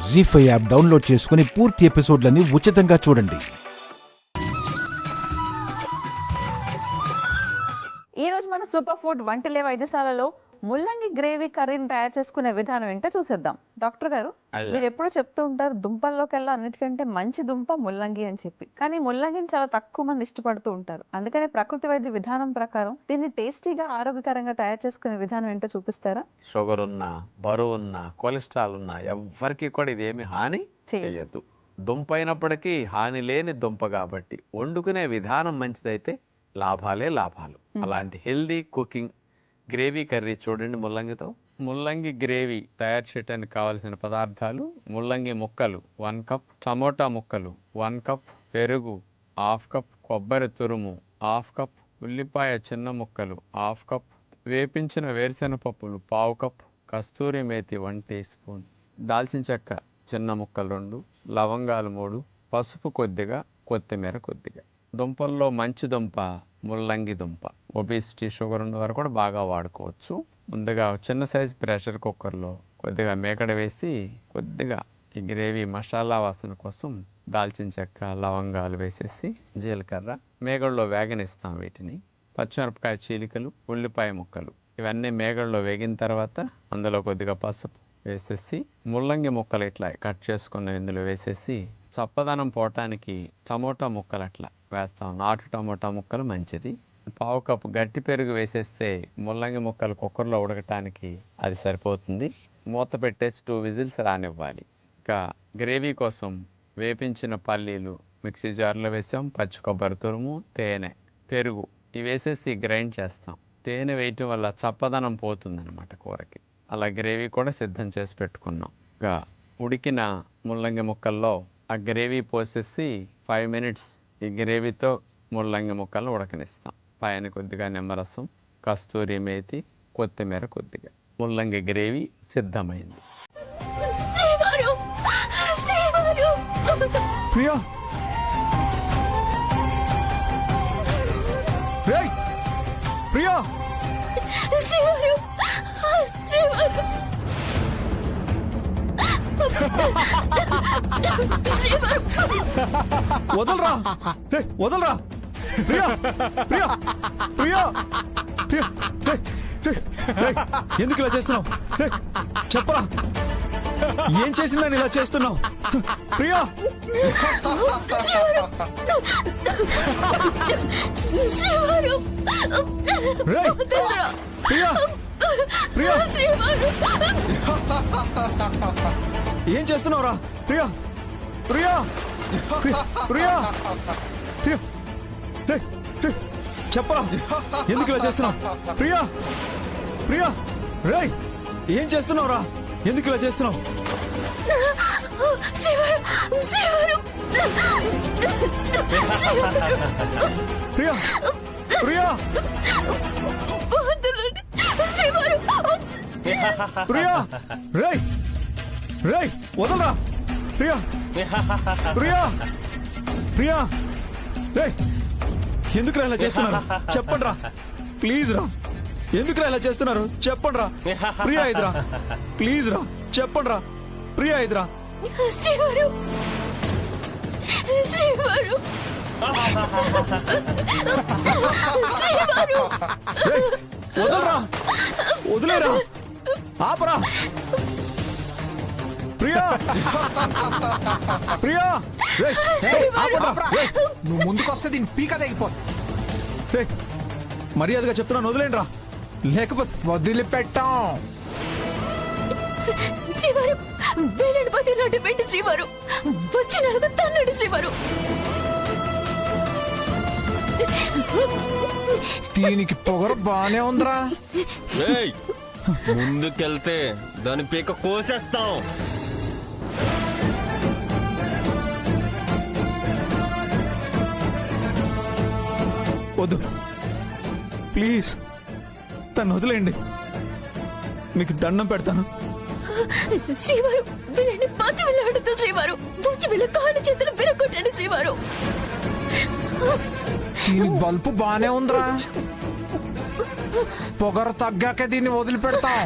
జీ5 app download చేసుకుని పూర్తి ఎపిసోడ్లని ఉచితంగా చూడండి. ఈ రోజు మన సూపర్ ఫుడ్ వంటలే వైద్యశాలలో ముల్లంగి గ్రేవీ కర్రీని తయారు చేసుకునే విధానం ఏంటో చూసేద్దాం. డాక్టర్ గారు, మీరు ఎప్పుడూ చెప్తూ ఉంటారు దుంపల్లోకెల్లా అన్నిటికంటే మంచి దుంప ముల్లంగి అని చెప్పి. కానీ ముల్లంగిని చాలా తక్కువ మంది ఇష్టపడుతూ ఉంటారు. అందుకనే ప్రకృతి వైద్య విధానం ప్రకారం దీన్ని టేస్టీగా ఆరోగ్యకరంగా తయారు చేసుకునే విధానం ఏంటో చూపిస్తారా? షుగర్ ఉన్నా, బరువు ఉన్నా, కొలెస్ట్రాల్ ఉన్నా ఎవ్వరికి కూడా ఇదేమి హాని చేయదు. దుంప అయినప్పటికీ హాని లేని దుంప కాబట్టి వండుకునే విధానం మంచిదైతే లాభాలే లాభాలు. అలాంటి హెల్దీ కుకింగ్ గ్రేవీ కర్రీ చూడండి ముల్లంగితో. ముల్లంగి గ్రేవీ తయారు చేయడానికి కావాల్సిన పదార్థాలు: ముల్లంగి ముక్కలు 1 కప్, టమోటా ముక్కలు 1 కప్, పెరుగు 1/2 కప్, కొబ్బరి తురుము 1/2 కప్, ఉల్లిపాయ చిన్న ముక్కలు 1/2 కప్, వేపించిన వేరుశెనగ పప్పులు 1/4 కప్, కస్తూరి మేతి 1 టీ స్పూన్, దాల్చిన చెక్క చిన్న ముక్కలు 2, లవంగాలు 3, పసుపు కొద్దిగా, కొత్తిమీర కొద్దిగా. దుంపల్లో మంచి దుంప ముల్లంగి దుంప. ఒబిసిటీ, షుగర్ ఉన్న వారు కూడా బాగా వాడుకోవచ్చు. ముందుగా చిన్న సైజ్ ప్రెషర్ కుక్కర్లో కొద్దిగా మేకడ వేసి కొద్దిగా ఈ గ్రేవీ మసాలా వాసన కోసం దాల్చిన చెక్క, లవంగాలు వేసేసి జీలకర్ర మేగడలో వేగనిస్తాం. వీటిని పచ్చిమిరపకాయ చీలికలు, ఉల్లిపాయ ముక్కలు ఇవన్నీ మేగడలో వేగిన తర్వాత అందులో కొద్దిగా పసుపు వేసేసి ముల్లంగి ముక్కలు ఇట్లా కట్ చేసుకున్న ఇందులో వేసేసి చప్పదనం పోవటానికి టమోటా ముక్కలు అట్లా వేస్తాం. నాటు టమోటా ముక్కలు మంచిది. 1/4 కప్పు గట్టి పెరుగు వేసేస్తే ముల్లంగి ముక్కలు కుక్కర్లో ఉడకటానికి అది సరిపోతుంది. మూత పెట్టేసి 2 విజిల్స్ రానివ్వాలి. ఇంకా గ్రేవీ కోసం వేపించిన పల్లీలు మిక్సీ జార్లో వేసాం, పచ్చి కొబ్బరి తురుము, తేనె, పెరుగు ఇవి వేసేసి గ్రైండ్ చేస్తాం. తేనె వేయటం వల్ల చప్పదనం పోతుందన్నమాట కూరకి. అలా గ్రేవీ కూడా సిద్ధం చేసి పెట్టుకున్నాం. ఇంకా ఉడికిన ముల్లంగి ముక్కల్లో ఆ గ్రేవీ పోసేసి 5 మినిట్స్ ఈ గ్రేవీతో ముల్లంగి ముక్కలు ఉడకనిస్తాం. పైన కొద్దిగా నిమ్మరసం, కస్తూరి మేతి, కొత్తిమీర కొద్దిగా. ముల్లంగి గ్రేవీ సిద్ధమైంది. ప్రియా, ప్రియా, వదలరా, వదలరా, ప్రియా, ప్రియా, ప్రియా, ప్రియా, ఎందుకు ఇలా చేస్తున్నావు? చెప్పరా, ఏం చేసిందని ఇలా చేస్తున్నావు? ప్రియా, ప్రియా, ప్రియా, ఏం చేస్తున్నావురా? ప్రియా, ప్రియా, ప్రియా, ప్రియా, చెప్పరా, ఎందుకు ఇలా చేస్తున్నావు? ప్రియా, ప్రియా, రేయ్, ఏం చేస్తున్నావురా? ఎందుకు ఇలా చేస్తున్నావు? ప్రియా, ప్రియా, ప్రియా, రేయ్, రేయ్, వదలరా, ప్రియా, ప్రియా, ప్రియా, రేయ్, ఎందుకు ఇలా చేస్తున్నారు? చెప్పండి రా, ప్లీజ్ రా, ఎందుకు ఇలా చేస్తున్నారు? చెప్పండి రా. ప్రియా ఇదిరా, ప్లీజ్ రా, చెప్పండి రా. ప్రియా ఇదిరా. వదలరా, వదిలేరా, ఆపరా. ప్రియా, ప్రియా, నువ్వు ముందుకు వస్తే దీన్ని పీక తెగిపోతుంది. మర్యాదగా చెప్తున్నాను, వదిలేండి రా, లేకపోతే వదిలిపెట్టాం. శ్రీవారు, వేలాడిపోతే నాటి పెట్టి శ్రీవారు వచ్చి నడక తన్నాడు శ్రీవారు. దీనికి పొగరు బానే ఉందిరా. ముందుకెళ్తే దాని పీక కోసేస్తాం. వద్దు, ప్లీజ్, తను వదిలేయండి, మీకు దండం పెడతాను. శ్రీవారు, వీళ్ళని పాతి వెళ్ళాడుతూ శ్రీవారు వచ్చి వీళ్ళ కాళ్ళు చేతులు విరగొట్టండి శ్రీవారు. దీని బల్పు బానే ఉందిరా. పొగరు తగ్గాక దీన్ని వదిలిపెడతాం.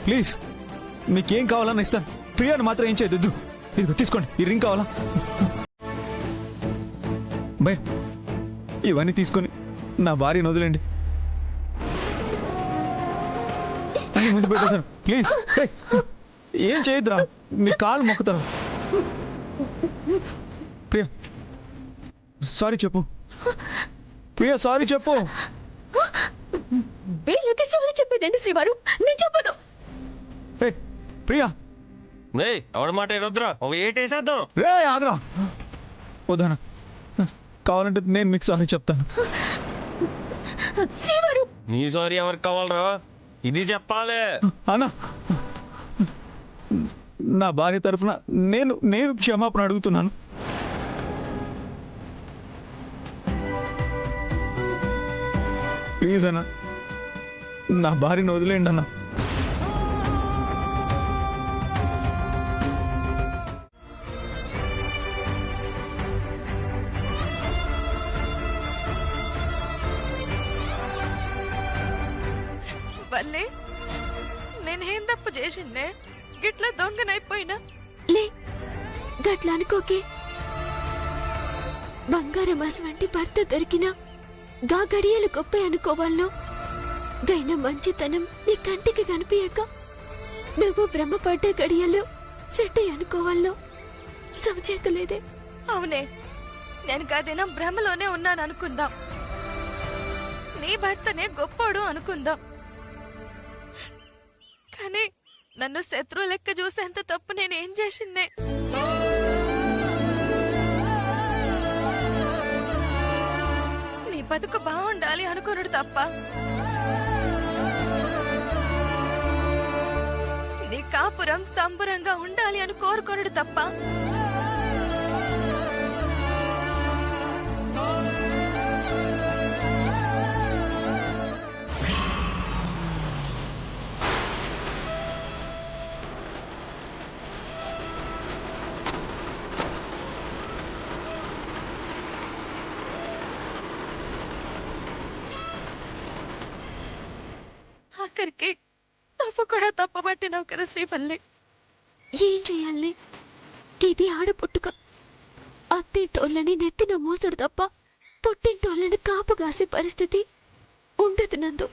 ప్లీజ్, మీకేం కావాలని ఇస్తాను, ప్రియాని మాత్రం ఏం చేయొద్దు. ఇదిగో తీసుకోండి, ఈ రింగ్ కావాలా? భయ్ ఇవన్నీ తీసుకొని నా భార్యను వదిలేండి. అన్ని ముందు పెట్టేశాను, ప్లీజ్. ఏం చేయొద్దురా, మీ కాలు మొక్కుతారు. ప్రియా సారీ చెప్పు. ప్రియా సారీ చెప్పు. వీళ్ళకి సారీ చెప్పేదండి శ్రీవారు, నేను చెప్పను. ప్రియా ఎవరి మాట వద్దురా, ఒక ఏటేసేద్దాం. రే ఆగ్రా వద్దనా, కావాలంటే నేను మీకు సారీ చెప్తాను. శ్రీవారు నీ సారీ ఎవరికి కావాలరా? ఇది చెప్పాలి. అన్నా నా భార్య తరఫున నేను క్షమాపణ అడుగుతున్నాను. ప్లీజ్ అన్నా, నా భార్యను వదిలేండి అన్నా. వల్లే నేనేం తప్పు చేసిందే గిట్లా దొంగనైపోయినా? లే గట్లా అనుకోకే. బంగారం వంటి భర్త దొరికినా గా గడియలు గొప్ప అనుకోవాలో, గైన మంచితనం నీ కంటికి కనిపించక నువ్వు భ్రమపడ్డ గడియలు సెట్ అనుకోవాలో సమచేతలేదే. అవునే, నేను గదినం భ్రమలోనే ఉన్నాను అనుకుందాం. నీ భర్తనే గొప్పోడు అనుకుందాం. కానీ నన్ను శత్రువు లెక్క చూసేంత తప్పు నేనేం చేసిందే? నీ బతుకు బాగుండాలి అనుకున్నాడు తప్ప, నీ కాపురం సంబరంగా ఉండాలి అని కోరుకున్నాడు తప్ప, ఆఖరికి నువ్వు కూడా తప్పబట్టినావు కదా శ్రీవల్లి. ఏం చెయ్యాలి? ఇది ఆడపుట్టుక. అత్తింటోళ్ళని నెత్తిన మోసుడు తప్ప పుట్టింటోళ్ళని కాపుగాసే పరిస్థితి ఉండదు నందు.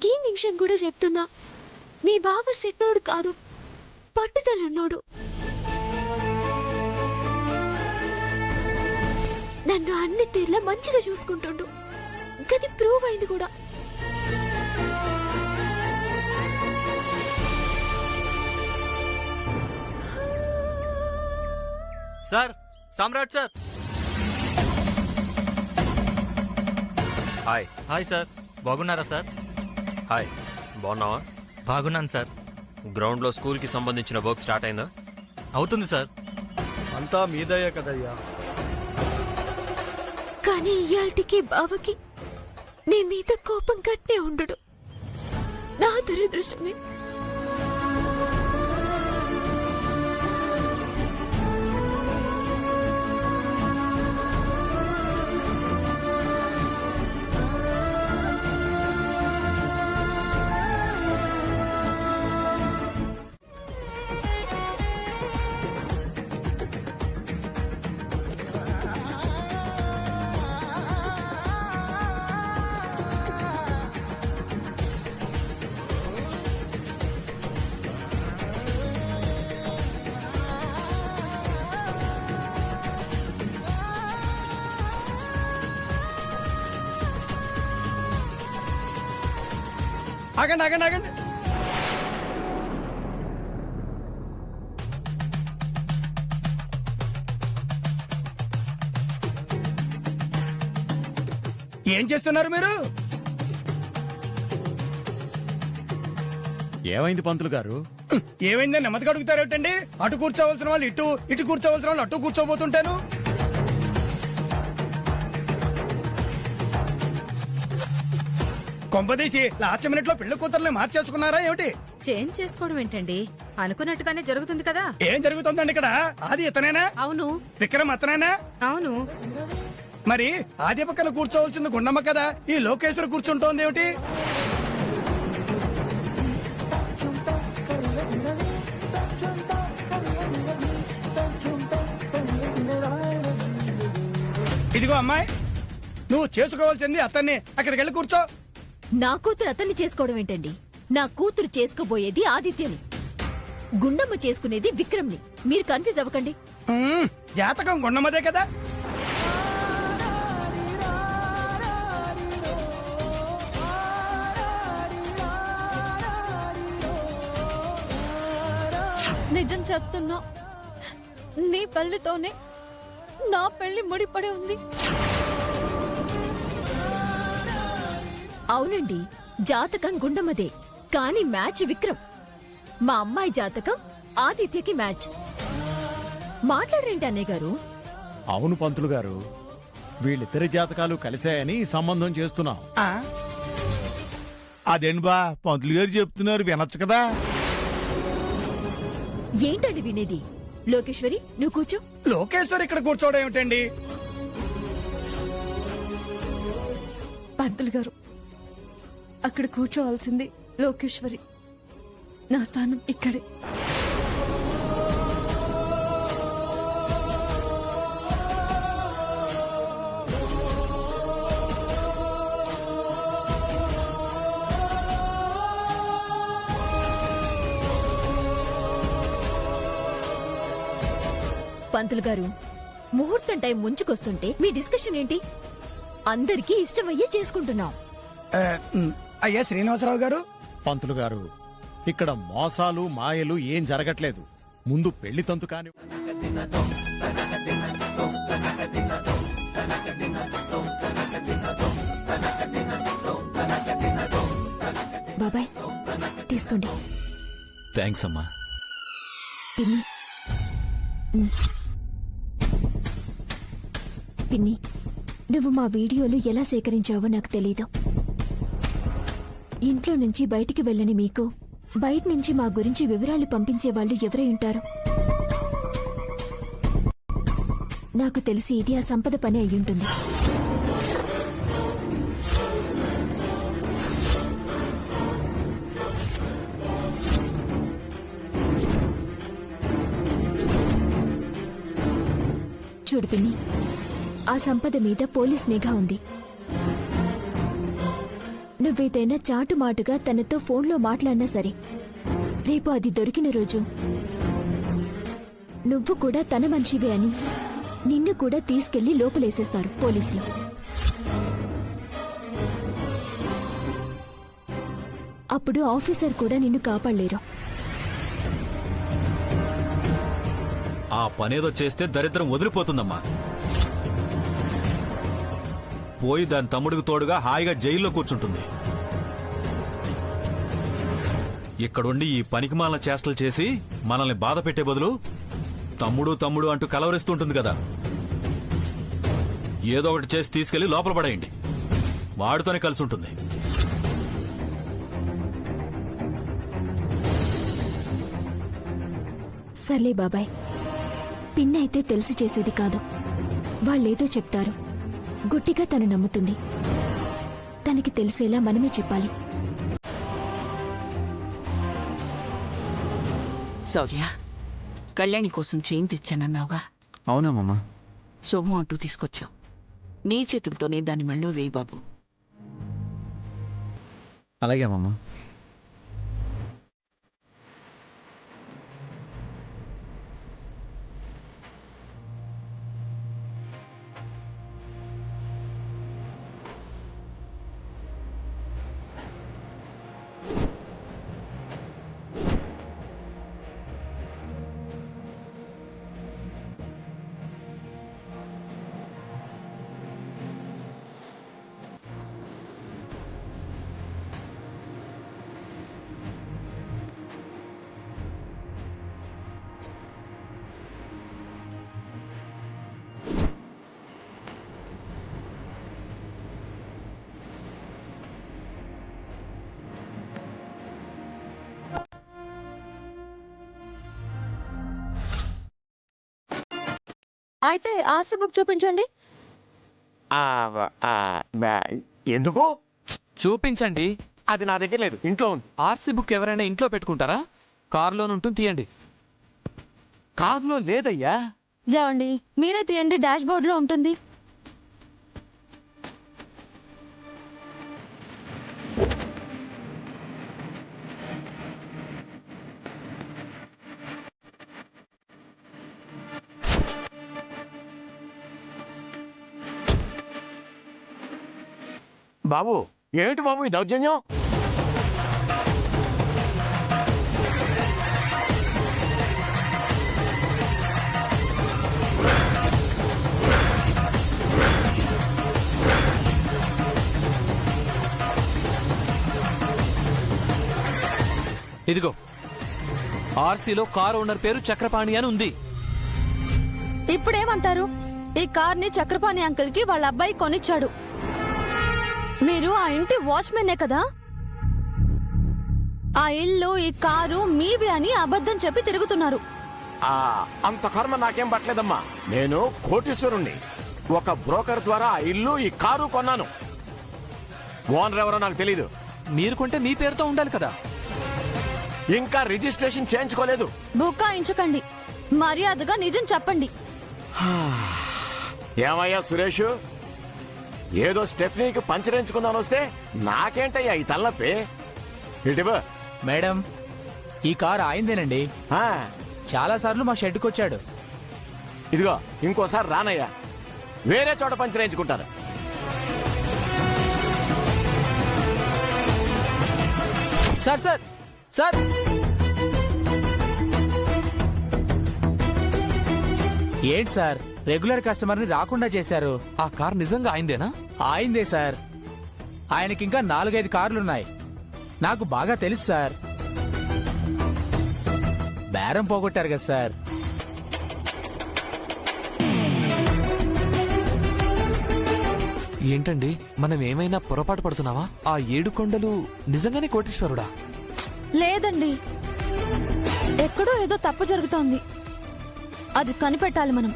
గీ నిమిషం కూడా చెప్తున్నా, మీ బావ సిట్టోడు కాదు, పట్టుదలున్నోడు. నన్ను అన్ని తీర్లా మంచిగా చూసుకుంటుండు. గది ప్రూవ్ అయింది కూడా. సార్, సామ్రాట్ సార్. హాయ్. హాయ్ సార్, బాగున్నారా సార్? హాయ్, బాగున్నావా? బాగున్నాను సార్. గ్రౌండ్లో స్కూల్కి సంబంధించిన వర్క్ స్టార్ట్ అయిందా? అవుతుంది సార్. అంతా మీదయ్యా కదయ్యా. కానీ ఇయాల్టికి బావకి నీ మీద కోపం గట్నే ఉండడు. నా దురదృష్టమే. ఆగండి ఆగండి ఆగండి. ఏం చేస్తున్నారు మీరు? ఏమైంది పంతులు గారు? ఏమైందని నెమ్మదిగా అడుగుతారేటండి? అటు కూర్చోవలసిన వాళ్ళు ఇటు, ఇటు కూర్చోవలసిన వాళ్ళు అటు కూర్చోబోతుంటాను. కొంపదీసి లాస్ట్ మినిట్ లో పెళ్లి కూతుర్ని మార్చేసుకున్నారా ఏమిటి? చేంజ్ చేసుకోవడం ఏంటండి, అనుకున్నట్టుగానే జరుగుతుంది కదా. ఏం జరుగుతుందండి ఇక్కడ? ఆది ఇతనేనా? అవును. విక్రమ్ అతనేనా? అవును. మరి ఆది పక్కన కూర్చోవలసింది గుండమ్మ కదా, ఈ లోకేశ్వరి కూర్చుంటోంది ఏమిటి? ఇదిగో అమ్మాయి, నువ్వు చేసుకోవాల్సింది అతన్ని. అక్కడికి వెళ్ళి కూర్చో. నా కూతురు అతన్ని చేసుకోవడం ఏంటండి? నా కూతురు చేసుకోబోయేది ఆదిత్యని, గుండమ్మ చేసుకునేది విక్రమ్ని. మీరు కన్ఫ్యూజ్ అవ్వకండి. జాతకం గుండమ్మదే కదా. నిజం చెప్తున్నా, నీ పెళ్లితోనే నా పెళ్లి ముడిపడి ఉంది. అవునండి, జాతకం గుండమ్మదే, కానీ మ్యాచ్ విక్రమ్. మా అమ్మాయి జాతకం ఆదిత్యకి మ్యాచ్. మాట్లాడరేంటి అన్నయ్య గారు? అవును పంతులు గారు, వీళ్ళిద్దరి జాతకాలు కలిశాయని సంబంధం చేస్తున్నాం. అదేంటి బా, పంతులు గారు చెప్తున్నారు, వినొచ్చు కదా. ఏంటండి వినేది? లోకేశ్వరి, నువ్వు కూర్చో. లోకేశ్వరి ఇక్కడ కూర్చోవడం ఏమిటండి? పంతులు గారు, అక్కడ కూర్చోవాల్సింది లోకేశ్వరి. నా స్థానం ఇక్కడే. పంతులు గారు, ముహూర్తం టైం ముంచుకొస్తుంటే మీ డిస్కషన్ ఏంటి? అందరికీ ఇష్టమయ్యే చేసుకుంటున్నాం. అయ్యా శ్రీనివాసరావు గారు. పంతులు గారు, ఇక్కడ మోసాలు మాయలు ఏం జరగట్లేదు. ముందు పెళ్లి తంతు కాని. బాబాయ్ తీసుకోండి. థ్యాంక్స్ అమ్మా. పిన్ని పిన్ని, నువ్వు మా వీడియోలు ఎలా సేకరించావో నాకు తెలీదు. ఇంట్లో నుంచి బయటికి వెళ్ళని మీకు బయట నుంచి మా గురించి వివరాలు పంపించే వాళ్ళు ఎవరై ఉంటారు? నాకు తెలిసి ఇది ఆ సంపద పని అయ్యుంటుంది. చూడు పిన్ని, ఆ సంపద మీద పోలీస్ నిఘా ఉంది. నువ్వేదైనా చాటుమాటుగా తనతో ఫోన్లో మాట్లాడినా సరే, రేపు అది దొరికిన రోజు నువ్వు కూడా తన మనిషివే అని నిన్ను కూడా తీసుకెళ్లి లోపలేసేస్తారు పోలీసులు. అప్పుడు ఆఫీసర్ కూడా నిన్ను కాపాడలేరు. ఆ పనేదో చేస్తే దరిద్రం వదిలిపోతుందమ్మా. పోయి దాని తమ్ముడికి తోడుగా హాయిగా జైల్లో కూర్చుంటుంది. ఇక్కడుండి ఈ పనికిమాలిన చేష్టలు చేసి మనల్ని బాధ పెట్టే బదులు తమ్ముడు తమ్ముడు అంటూ కలవరిస్తుంటుంది కదా, ఏదో ఒకటి చేసి తీసుకెళ్లి లోపల పడేయండి. వాడితోనే కలిసి ఉంటుంది. సర్లే బాబాయ్, పిన్నైతే తెలిసి చేసేది కాదు. వాళ్ళేదో చెప్తారు, గుట్టిగా తను నమ్ముతుంది. తనకి తెలిసేలా మనమే చెప్పాలి. శౌర్య, కళ్యాణి కోసం చైన్ తెచ్చానన్నావుగా? అవునమ్మా. శుభం అంటూ తీసుకొచ్చావు. నీ చేతులతోనే దాని మెళ్ళో వేయి బాబు. అలాగే అమ్మా. అయితే ఆర్సీ బుక్ చూపించండి. ఎందుకు? చూపించండి. అది నా దగ్గర లేదు, ఇంట్లో ఉంది. ఆర్సీ బుక్ ఎవరైనా ఇంట్లో పెట్టుకుంటారా? కారులోనే ఉంటుంది, తీయండి. కారులో లేదయ్యా. జావండి, మీరే తీయండి, డాష్ బోర్డ్ లో ఉంటుంది. బాబు, ఏమిటి బాబు ఈ దౌర్జన్యం? ఇదిగో, ఆర్సీలో కారు ఓనర్ పేరు చక్రపాణి అని ఉంది. ఇప్పుడేమంటారు? ఈ కార్ ని చక్రపాణి అంకుల్ కి వాళ్ళ అబ్బాయి కొనిచ్చాడు. మీరు ఆ ఇంటి వాచ్మెనే కదా? ఆ ఇల్లు, ఈ కారు మీవి అని అబద్ధం చెప్పి తిరుగుతున్నారు. అంత కర్మ నాకేం పట్టలేదమ్మా. నేను కోటీశ్వరుణ్ణి. ఒక బ్రోకర్ ద్వారా ఆ ఇల్లు, ఈ కారు కొన్నాను. ఓనర్ ఎవరో నాకు తెలీదు. మీరు కొంటే మీ పేరుతో ఉండాలి కదా. ఇంకా రిజిస్ట్రేషన్ చేయించుకోలేదు. బుకాయించకండి, మర్యాదగా నిజం చెప్పండి. ఏమయ్యా సురేష్, ఏదో స్టెఫ్నీకి పంచరించుకుందాని వస్తే నాకేంటయ్యా ఈ తలనొప్పి? ఇటువా మేడం, ఈ కారు ఆయిందేనండి. చాలా సార్లు మా షెడ్కి వచ్చాడు. ఇదిగో, ఇంకోసారి రానయ్యా, వేరే చోట పంచరించుకుంటాను. సార్ సార్ సార్, ఏంటి సార్ రెగ్యులర్ కస్టమర్ ని రాకుండా చేశారు? ఆ కార్ నిజంగా ఆయిందేనా? ఆయిందే సార్. ఆయనకింకా 4-5 కార్లున్నాయి. నాకు బాగా తెలుసు సార్. బేరం పోగొట్టారు కదా సార్. ఏంటండి, మనం ఏమైనా పొరపాటు పడుతున్నావా? ఆ 7 కొండలు నిజంగానే కోటీశ్వరుడా? లేదండి, ఎక్కడో ఏదో తప్పు జరుగుతోంది. అది కనిపెట్టాలి మనం.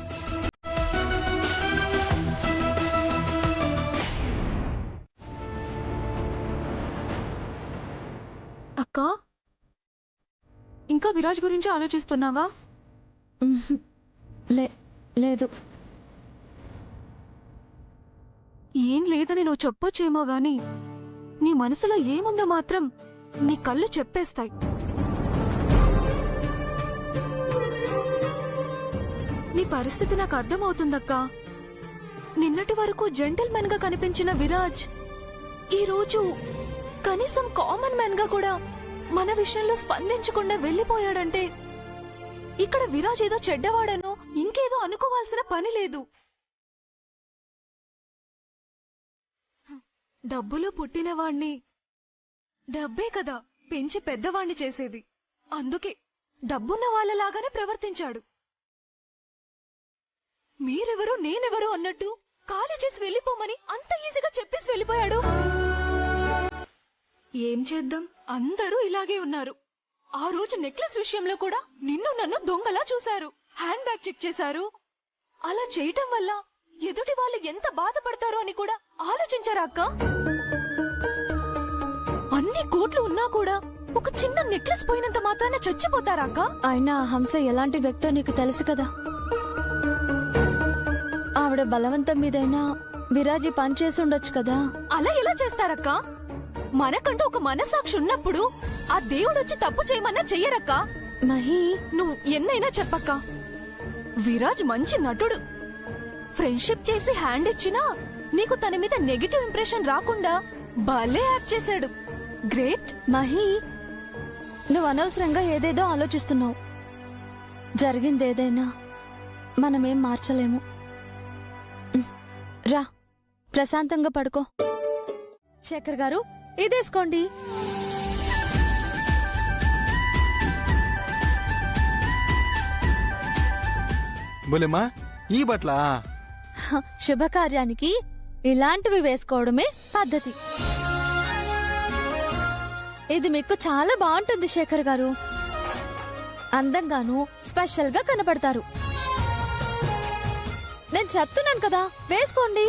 అక్క, ఇంకా విరాజ్ గురించి ఆలోచిస్తున్నావా? లేదు. ఏం లేదని నువ్వు చెప్పొచ్చేమో గాని నీ మనసులో ఏముందో మాత్రం నీ కళ్ళు చెప్పేస్తాయి. నీ పరిస్థితి నాకు అర్థమవుతుందక్కా. నిన్నటి వరకు జెంటిల్మెన్ గా కనిపించిన విరాజ్ ఈరోజు కనీసం కామన్ మ్యాన్ గా కూడా మన విషయంలో స్పందించకుండా వెళ్లిపోయాడంటే ఇక్కడ విరాజ్ ఏదో చెడ్డవాడనో ఇంకేదో అనుకోవాల్సిన పని లేదు. డబ్బులో పుట్టినవాణ్ణి డబ్బే కదా పెంచి పెద్దవాణ్ణి చేసేది. అందుకే డబ్బున్న వాళ్ళలాగానే ప్రవర్తించాడు. మీరెవరు నేనెవరు అన్నట్టు ఖాళీ చేసి వెళ్ళిపోమని అంత ఈజీగా చెప్పేసి వెళ్ళిపోయాడు. ఏం చేద్దాం, అందరూ ఇలాగే ఉన్నారు. ఆ రోజు నెక్లెస్ విషయంలో కూడా నిన్ను నన్ను దొంగలా చూశారు. హ్యాండ్ బ్యాగ్ చెక్ చేశారు. అలా చేయటం వల్ల ఎదుటి వాళ్ళు ఎంత బాధపడతారో అని కూడా ఆలోచించారా అక్క? అన్ని కోట్లు ఉన్నా కూడా ఒక చిన్న నెక్లెస్ పోయినంత మాత్రాన చచ్చిపోతారా అక్క? అయినా హంస ఎలాంటి వ్యక్తో నీకు తెలుసు కదా. ఆవిడ బలవంతం మీదైనా విరాజీ పని చేసి ఉండొచ్చు కదా. అలా ఎలా చేస్తారక్క? మనకంటూ ఒక మనసాక్షి ఉన్నప్పుడు ఆ దేవుడొచ్చి తప్పు చేయమన్నా చెయ్యరక్క. మహి, నువ్వు ఎన్నైనా చెప్పక్క. విరాజ్ మంచి నటుడు. ఫ్రెండ్షిప్ చేసి హ్యాండ్ ఇచ్చినా నీకు తన మీద నెగటివ్ ఇంప్రెషన్ రాకుండా భలే యాక్ట్ చేశాడు. గ్రేట్. మహి, నువ్వు అనవసరంగా ఏదేదో ఆలోచిస్తున్నావు. జరిగిందేదైనా మనమేం మార్చలేము. రా, ప్రశాంతంగా పడుకో. శేఖర్ గారు, ఇదేసుకోండి. బోలేమ్మా, ఈ బట్ల శుభకార్యానికి ఇలాంటివి వేసుకోవడమే పద్ధతి. ఇది మీకు చాలా బాగుంటుంది శేఖర్ గారు. అందంగాను స్పెషల్ గా కనపడతారు. నేను చెప్తున్నాను కదా, వేసుకోండి.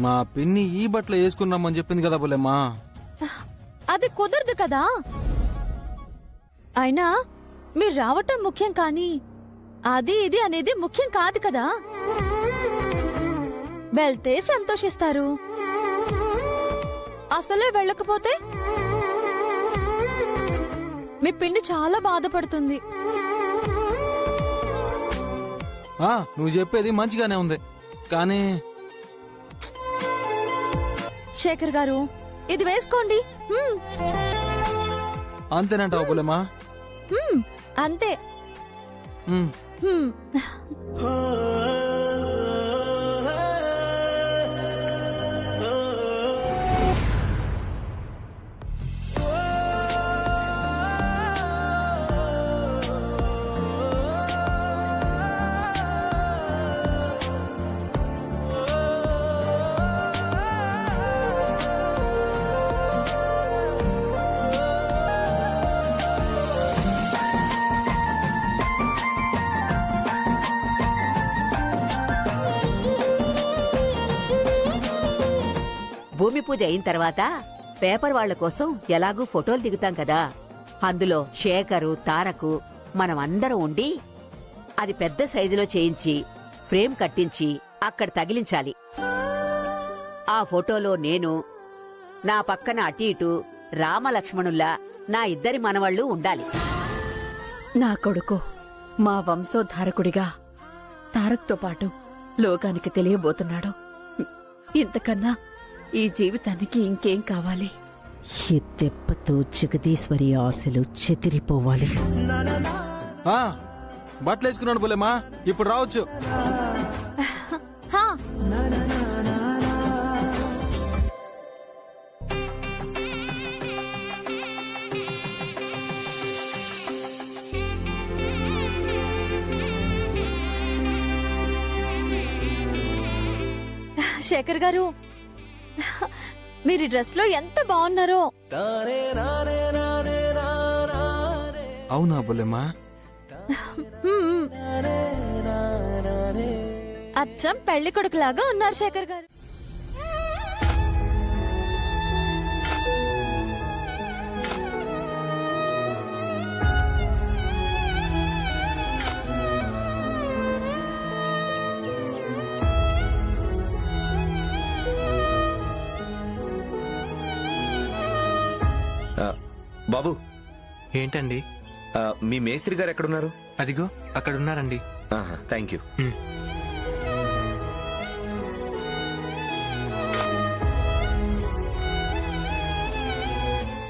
మా పిన్ని ఈ బట్టలు వేసుకుని రమ్మని చెప్పింది కదా బుల్లెమ్మా. అది కుదరదు కదా. అయినా మీరు రావటం ముఖ్యం, కానీ అది ఇది అనేది ముఖ్యం కాదు కదా. వెళ్తే సంతోషిస్తారు, అసలే వెళ్ళకపోతే మీ పిండి చాలా బాధపడుతుంది. నువ్వు చెప్పేది మంచిగానే ఉంది, కానీ శేఖర్ గారు ఇది వేసుకోండి. అంతేనంటావు బుల్లెమ్మా? అంతే. భూమి పూజ అయిన తర్వాత పేపర్ వాళ్ల కోసం ఎలాగూ ఫోటోలు దిగుతాం కదా, అందులో శేఖరు, తారకు మనం అందరం ఉండి అది పెద్ద సైజులో చేయించి ఫ్రేమ్ కట్టించి అక్కడ తగిలించాలి. ఆ ఫోటోలో నేను, నా పక్కన అటు ఇటు రామలక్ష్మణుల్లా నా ఇద్దరి మనవళ్ళు ఉండాలి. నా కొడుకు మా వంశోద్ధారకుడిగా తారక్తో పాటు లోకానికి తెలియబోతున్నాడు. ఇంతకన్నా ఈ జీవితానికి ఇంకేం కావాలి? ఈ దెబ్బతో జగదీశ్వరి ఆశలు చెదిరిపోవాలి. బట్టలు వేసుకున్నాను బుల్లెమ్మా, ఇప్పుడు రావచ్చు. శేఖర్ గారు, మీరు డ్రెస్ లో ఎంత బాగున్నారో. అవునా బుల్లెమ్మా? అచ్చం పెళ్లి కొడుకులాగా ఉన్నారు శేఖర్ గారు. బాబు, ఏంటండి? మీ మేస్త్రి గారు ఎక్కడున్నారు? అదిగో అక్కడున్నారండి. Thank you.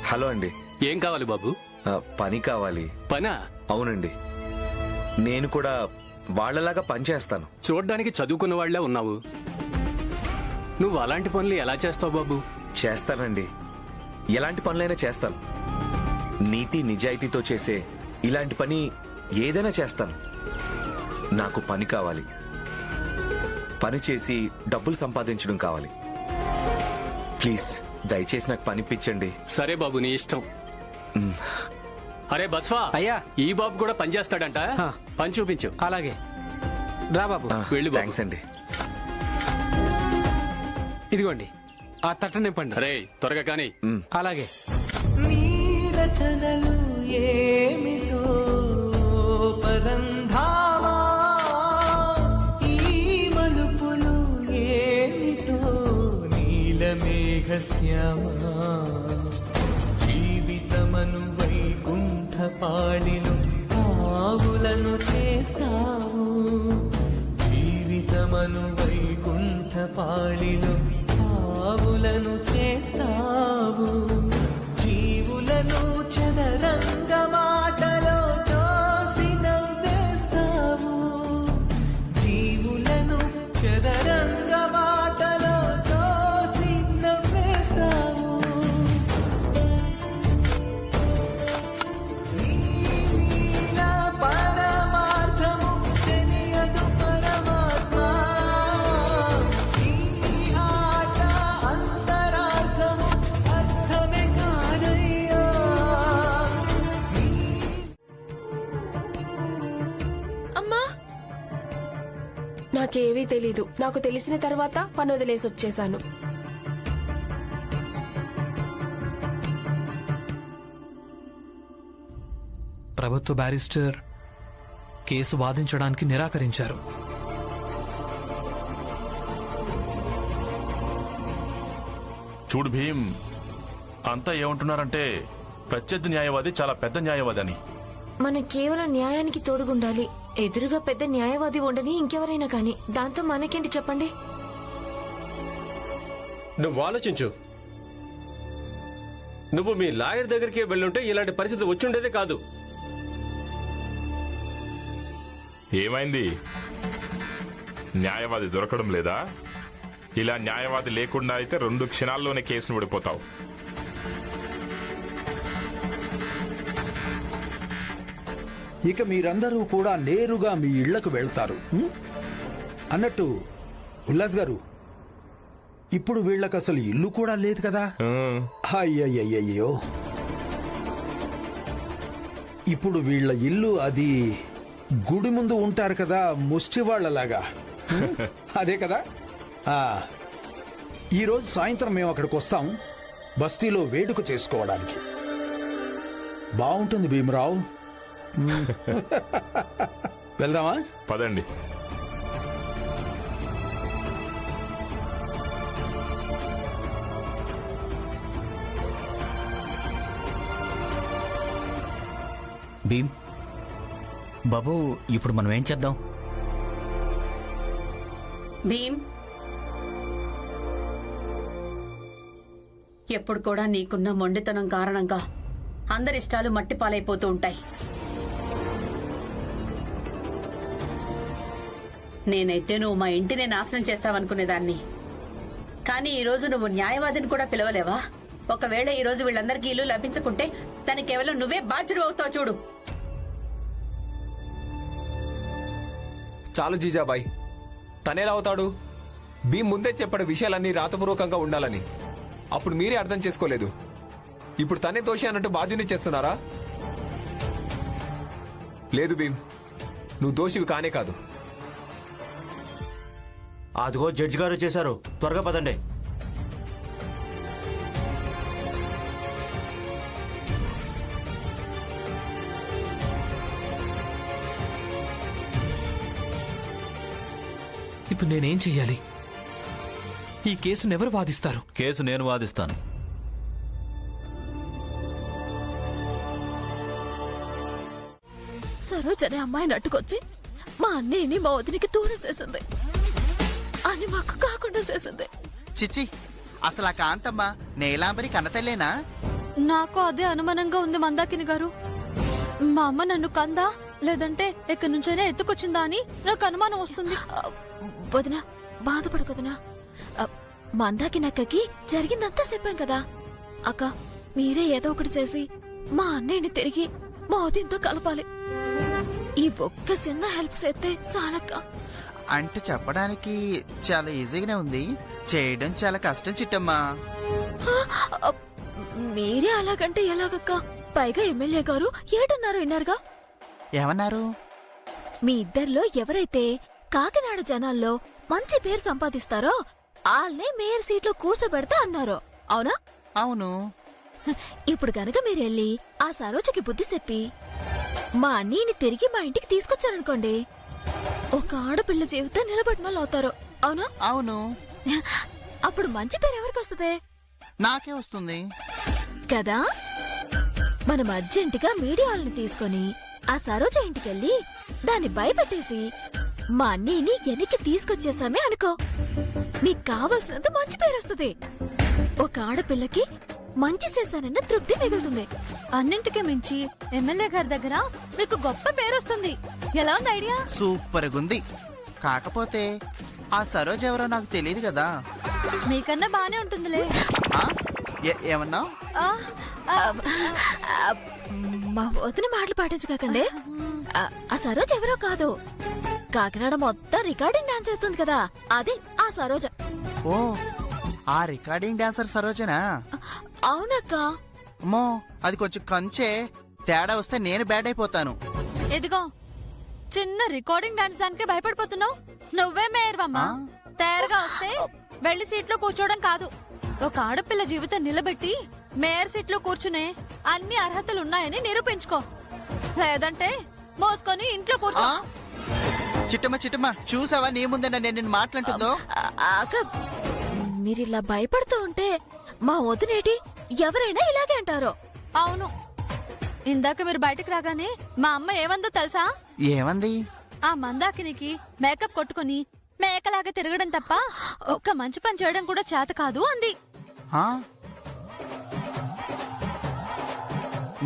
హలో అండి. ఏం కావాలి బాబు? పని కావాలి. పనా? అవునండి, నేను కూడా వాళ్లలాగా పనిచేస్తాను. చూడ్డానికి చదువుకున్న వాళ్లే ఉన్నావు. నువ్వు అలాంటి పనులు ఎలా చేస్తావు బాబు? చేస్తానండి, ఎలాంటి పనులైనా చేస్తాను. నీతి నిజాయితీతో చేసే ఇలాంటి పని ఏదైనా చేస్తాను. నాకు పని కావాలి, పని చేసి డబ్బులు సంపాదించడం కావాలి. ప్లీజ్ దయచేసి నాకు పనిపించండి. సరే బాబు, నీ ఇష్టం. అరే బస్వా, అయ్యా, ఈ బాబు కూడా పని చేస్తాడంట. పని చూపించు. అలాగే రా బాబు. వెళ్ళి. థ్యాంక్స్ అండి. ఇదిగోండి ఆ తట్ట నింపండి. రే త్వరగా కానీ. అలాగే. రచనలు ఏమిటో పరంధామా, ఈ మలుపులు ఏమిటో నీలమేఘ శ్యామా, జీవితమను వైకుంఠ పాళిలో ఆవులను చేస్తావు, జీవితమను వైకుంఠ పాళిలో ఆవులను చేస్తావు, జీవులను చదరంగ మాటలో తోసి నవ్వేస్తావు, జీవులను చదరంగ మాటలో తోసి నవ్వేస్తావు. నీల పరమార్థము తెలియదు పరమాత్మ, నీ ఆట అంతరార్థము నాకేవీ తెలీదు. నాకు తెలిసిన తర్వాత పని వదిలేసి వచ్చేశాను. ప్రభుత్వ బ్యారిస్టర్ కేసు వాదించడానికి నిరాకరించారు. చూడు భీమ్, అంతా ఏమంటున్నారంటే ప్రత్యర్థి న్యాయవాది చాలా పెద్ద న్యాయవాది అని. మన కేవలం న్యాయానికి తోడుగుండాలి. ఎదురుగా పెద్ద న్యాయవాది ఉండని ఇంకెవరైనా కానీ, దాంతో మనకేంటి చెప్పండి? నువ్వు ఆలోచించు. నువ్వు మీ లాయర్ దగ్గరికి వెళ్ళుంటే ఇలాంటి పరిస్థితి వచ్చుండేదే కాదు. ఏమైంది? న్యాయవాది దొరకడం లేదా? ఇలా న్యాయవాది లేకుండా అయితే 2 క్షణాల్లోనే కేసును విడిపోతావు. ఇక మీరందరూ కూడా నేరుగా మీ ఇళ్లకు వెళ్తారు. అన్నట్టు ఉల్లాస్ గారు, ఇప్పుడు వీళ్ళకి అసలు ఇల్లు కూడా లేదు కదా? అయ్యయ్యో, ఇప్పుడు వీళ్ళ ఇల్లు అది గుడి ముందు ఉంటారు కదా, ముష్టి వాళ్ళలాగా. అదే కదా. ఈరోజు సాయంత్రం మేము అక్కడికి వస్తాం, బస్తీలో వేడుక చేసుకోవడానికి. బాగుంటుంది భీమరావు. వెళ్దామా? పదండి. భీమ్, బాబు, ఇప్పుడు మనం ఏం చేద్దాం? భీమ్, ఎప్పుడు కూడా నీకున్న మొండితనం కారణంగా అందరిష్టాలు మట్టి పాలైపోతూ ఉంటాయి. నేనైతే నువ్వు మా ఇంటిని నాశనం చేస్తావనుకునేదాన్ని. కానీ ఈరోజు నువ్వు న్యాయవాదిని కూడా పిలవలేవా? ఒకవేళ ఈరోజు వీళ్ళందరికీ ఇల్లు లభించకుంటే దానికి కేవలం నువ్వే బాధ్యుడు అవుతావు. చూడు. చాలు జీజాబాయ్, తనేలా అవుతాడు? భీమ్ ముందే చెప్పాడు విషయాలన్నీ రాతపూర్వకంగా ఉండాలని. అప్పుడు మీరే అర్థం చేసుకోలేదు. ఇప్పుడు తనే దోషి అన్నట్టు బాధ్యుని చేస్తున్నారా? లేదు భీమ్, నువ్వు దోషివి కానే కాదు. అదిగో జడ్జి గారు వచ్చేశారు, త్వరగా పదండి. ఇప్పుడు నేనేం చెయ్యాలి? ఈ కేసును ఎవరు వాదిస్తారు? కేసు నేను వాదిస్తాను. సరోజ్ అనే అమ్మాయి నట్టుకొచ్చి మా అన్నయ్యని మా వదినికి దూరం చేసింది అని మాకు కాకుండా చేసింది. చిచ్చి, అసలు ఆ కాంతమ్మ నీలాంబరి కన్నతల్లేనా? నాకు అదే అనుమానంగా ఉంది మందాకిని గారు. మా అమ్మ నన్ను కందా లేదంటే ఎక్కడి నుంచైనా ఎత్తుకొచ్చిందా అని నాకు అనుమానం వస్తుంది. వదినా, బాధపడకదనా. మందాకిని అక్కకి జరిగిందంతా చెప్పాం కదా. అక్క, మీరే ఏదో ఒకటి చేసి మా అన్నయ్యని తిరిగి మా వదినతో కలపాలి. ఈ ఒక్క చిన్న హెల్ప్ చేస్తే చాలక్క. అంటే చెప్పడానికి చాలా ఈజీగానే ఉంది, చేయడం చాలా కష్టం చిట్టమ్మా. మీరే అలాగంటే ఎలాగక్క? పైగా ఎమ్మెల్యే గారు ఏటన్నారో విన్నారుగా. ఏమన్నారు? మీ ఇద్దరిలో ఎవరైతే కాకినాడ జనాల్లో మంచి పేరు సంపాదిస్తారో వాళ్ళనే మేయర్ సీట్లో కూర్చోబెడతా అన్నారు. అవునా? అవును. ఇప్పుడు గనక మీరెళ్ళి ఆ సరోజకి బుద్ధి చెప్పి మా అన్నీని తిరిగి మా ఇంటికి తీసుకొచ్చారనుకోండి, ఒక ఆడపిల్ల జీవితం నిలబడిన వాళ్ళు అవుతారు. అవునా? అవును. అప్పుడు మంచి పేరు ఎవరికి వస్తుంది? నాకే వస్తుంది కదా. మనం అర్జెంటుగా మీడియాలను తీసుకొని ఆ సరోజ ఇంటికెళ్ళి దాన్ని భయపెట్టేసి మా అన్నీని వెనక్కి తీసుకొచ్చేసామే అనుకో, మీకు కావలసినంత మంచి పేరు వస్తుంది. ఒక ఆడపిల్లకి మంచి చేశానన్న తృప్తి మిగులుతుంది. అన్నింటికి మించి ఎమ్మెల్యే గారి దగ్గర మీకు గొప్ప పేరు వస్తుంది. ఎలా ఉంది ఐడియా? సూపర్ గుంది. కాకపోతే ఆ సరోజ ఎవరో నాకు తెలియదు కదా. మీకన్నా బానే ఉంటుందిలే. ఏమన్నా? మా వదిన మాటలు పాటించకండి. ఆ సరోజ ఎవరో కాదు, కాకినాడ మొత్తం రికార్డింగ్ డాన్స్ చేస్తుంది కదా, అదే ఆ సరోజ. ఓ, ఆ రికార్డింగ్ డాన్సర్ సరోజనా? అవునక్క. అమ్మో, అది కొంచెం కంచే. తేడా వస్తే నేను బ్యాడ్ అయిపోతాను. ఎదిగో, చిన్న రికార్డింగ్ డాన్స్ దానికే భయపడిపోతున్నావు. నువ్వే మేయర్వమ్మా. తయారుగా వస్తే వెళ్లి సీట్లో కూర్చోవడం కాదు, ఒక ఆడపిల్ల జీవితం నిలబెట్టి మేయర్ సీట్లో కూర్చునే అన్ని అర్హతలు ఉన్నాయని నిరూపించుకో. లేదంటే మోసుకొని ఇంట్లో కూర్చో. చిట్టమ్మ చూసావా నీ ముందే నేను మాట్లాడుతుందో. మీరిలా భయపడుతూ ఉంటే మా వదినేటి ఎవరైనా ఇలాగే అంటారు. అవును, ఇందాక మీరు బయటకు రాగానే మా అమ్మ ఏమందో తెలుసా? ఏమంది? ఆ మందాకినికి మేకప్ కొట్టుకుని మేకలాగా తిరగడం తప్ప ఒక్క మంచి పని చేయడం కూడా చేత కాదు అంది.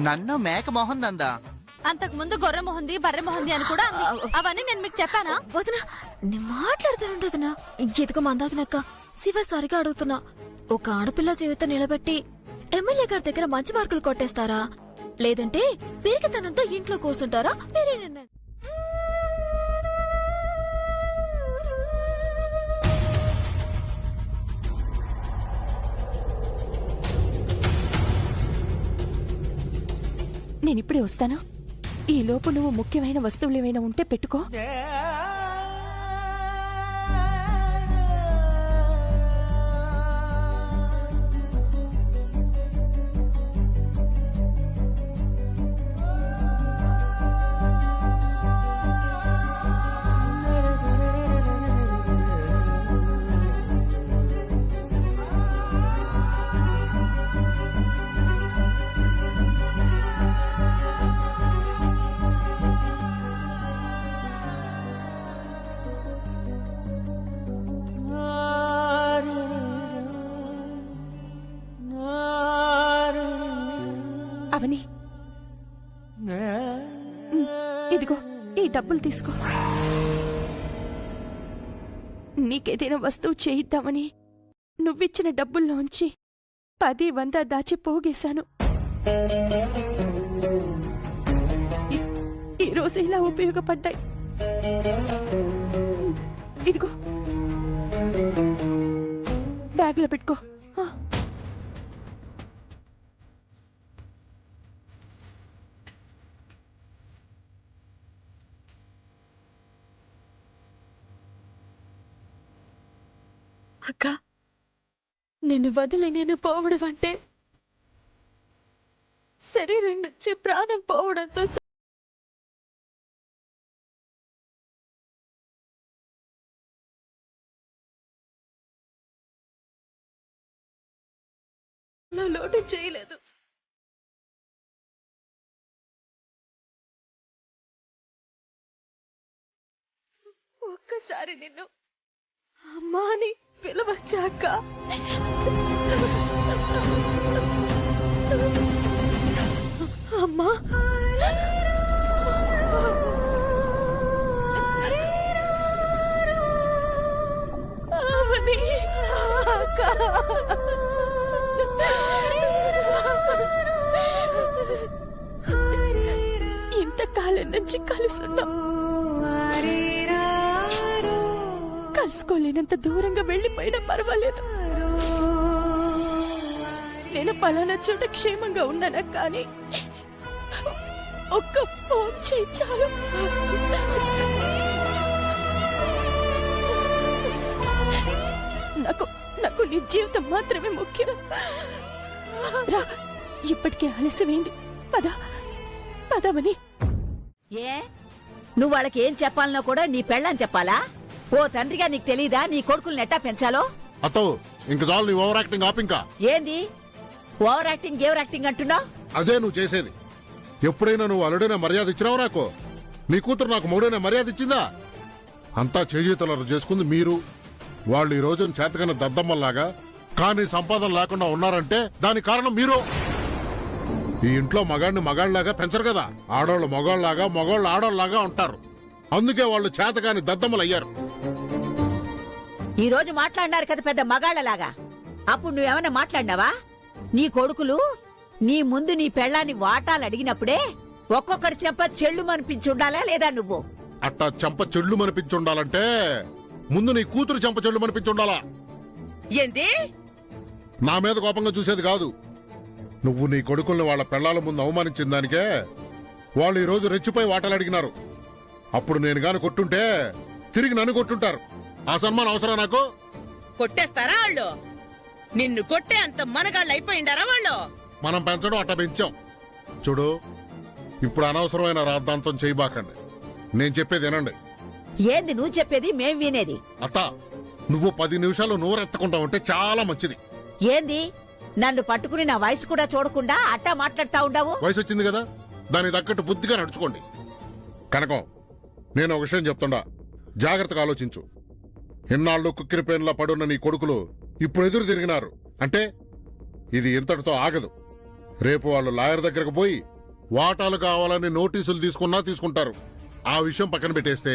నన్ను మేక మొహం దందా? అంతకు ముందు గొర్రె మొహంది బర్రె మొహంది అని కూడా అంది. అవన్నీ నేను మీకు చెప్పానా? వదినా నేను మాట్లాడుతానుంటదినా. ఎదుగు మందాకినక్క శివ సరిగా అడుగుతున్నా, ఒక ఆడపిల్ల జీవితం నిలబెట్టి ఎమ్మెల్యే గారి దగ్గర మంచి మార్కులు కొట్టేస్తారా, లేదంటే పెరిగితనంతో ఇంట్లో కూర్చుంటారా? మీరే నిర్ణయం. నేనిప్పుడే వస్తాను. ఈ లోపు నువ్వు ముఖ్యమైన వస్తువులు ఏమైనా ఉంటే పెట్టుకో. అవని, ఇదిగో ఈ డబ్బులు తీసుకో. నీకేదైనా వస్తువు చేయిద్దామని నువ్విచ్చిన డబ్బుల్లోంచి 10-100 దాచి పోగేశాను. ఈ రోజు ఇలా ఉపయోగపడ్డాయి. ఇదిగో బ్యాగ్లో పెట్టుకో. అక్క, నిన్ను వదిలి నేను పోవడం అంటే శరీరం నుంచి ప్రాణం పోవడంతో లోటు చేయలేదు. ఒక్కసారి నిన్ను అమ్మా అని పిలవచ్చాక అమ్మా అవని అక్క, ఇంతకాలం నుంచి కలుసున్నాం. కలుసుకోలేనంత దూరంగా వెళ్లిపోయినా పర్వాలేదు. నేను పలానా చోట క్షేమంగా ఉన్నానా, కానీ ఒక్క ఫోన్ చేయి చాలు. నాకు నీ జీవితం మాత్రమే ముఖ్యం. రా, ఇప్పటికే ఆలస్యమైంది. పదవని. ఏ నువ్వు వాళ్ళకి ఏం చెప్పాలనో కూడా నీ పెళ్ళని చెప్పాలా? ఓ తండ్రిగా నీకు తెలీదా నీ కొడుకుల్ని ఎట్టా పెంచాలో? అతో ఇంక చాలు నీ ఓవర్ యాక్టింగ్ ఆపింకా. ఏంది ఓవర్ యాక్టింగ్ గేవర్ యాక్టింగ్ అంటున్నా? అదే నువ్వు చేసేది. ఎప్పుడైనా నువ్వు అల్లుడైనా మర్యాద ఇచ్చినావు నాకు? నీ కూతురు నాకు మొగుడైనా మర్యాద ఇచ్చిందా? అంతా చేజీతలు చేసుకుంది మీరు. వాళ్ళు ఈ రోజున చేతకన్న దద్దమ్మల్లాగా కానీ సంపాదన లేకుండా ఉన్నారంటే దానికి కారణం మీరు. ఈ ఇంట్లో మగాడిని మగాళ్ళలాగా పెంచరు కదా. ఆడోళ్ళు మగోళ్ళలాగా, మగోళ్ళు ఆడోళ్ళలాగా ఉంటారు. అందుకే వాళ్ళు చేతకాని దద్దమ్మలు అయ్యారు. ఈ రోజు మాట్లాడినారు కదా పెద్ద మగాళ్లలాగా. అప్పుడు నువ్వేమన్నా మాట్లాడినావా? నీ కొడుకులు నీ ముందు నీ పెళ్ళాన్ని వాటాలు అడిగినప్పుడే ఒక్కొక్కడి చెంప చెళ్ళు మనిపించుండాలా లేదా? నువ్వు అట్టా చెంప చెళ్ళు మనిపించుండాలంటే ముందు నీ కూతురు చెంప చెళ్ళు మనిపించుండాలా. ఏంది? నా మీద కోపంగా చూసేది కాదు. నువ్వు నీ కొడుకుల్ని వాళ్ళ పెళ్లాల ముందు అవమానించిన దానికే వాళ్ళు ఈ రోజు రెచ్చిపోయి వాటాలు అడిగినారు. అప్పుడు నేను గాని కొట్టుంటే తిరిగి నన్ను కొట్టుంటారు. ఆ సన్మానం అవసరం నాకు? కొట్టేస్తారా వాళ్ళు? నిన్ను కొట్టే అంత మనగాళ్ళు అయిపోయిండారా వాళ్ళు? మనం పెంచడం అట్ట పెంచాం. చూడు, ఇప్పుడు అనవసరమైన రాద్ధాంతం చేయబాకండి. నేను చెప్పేది వినండి. ఏంది నువ్వు చెప్పేది మేం వినేది? అత్త, నువ్వు 10 నిమిషాలు నోరెత్తకుండా ఉంటే చాలా మంచిది. ఏంది నన్ను పట్టుకుని నా వయసు కూడా చూడకుండా అట్టా మాట్లాడుతా ఉండవు? వయసు వచ్చింది కదా, దానికి తగ్గట్టు బుద్ధిగా నడుచుకోండి. కనకం, నేను ఒక విషయం చెప్తుండా, జాగ్రత్తగా ఆలోచించు. ఇన్నాళ్ళు కుక్కిరి పేనులా పడున్న నీ కొడుకులు ఇప్పుడు ఎదురు తిరిగినారు అంటే ఇది ఇంతటితో ఆగదు. రేపు వాళ్ళు లాయర్ దగ్గరకు పోయి వాటాలు కావాలని నోటీసులు తీసుకుంటారు. ఆ విషయం పక్కన పెట్టేస్తే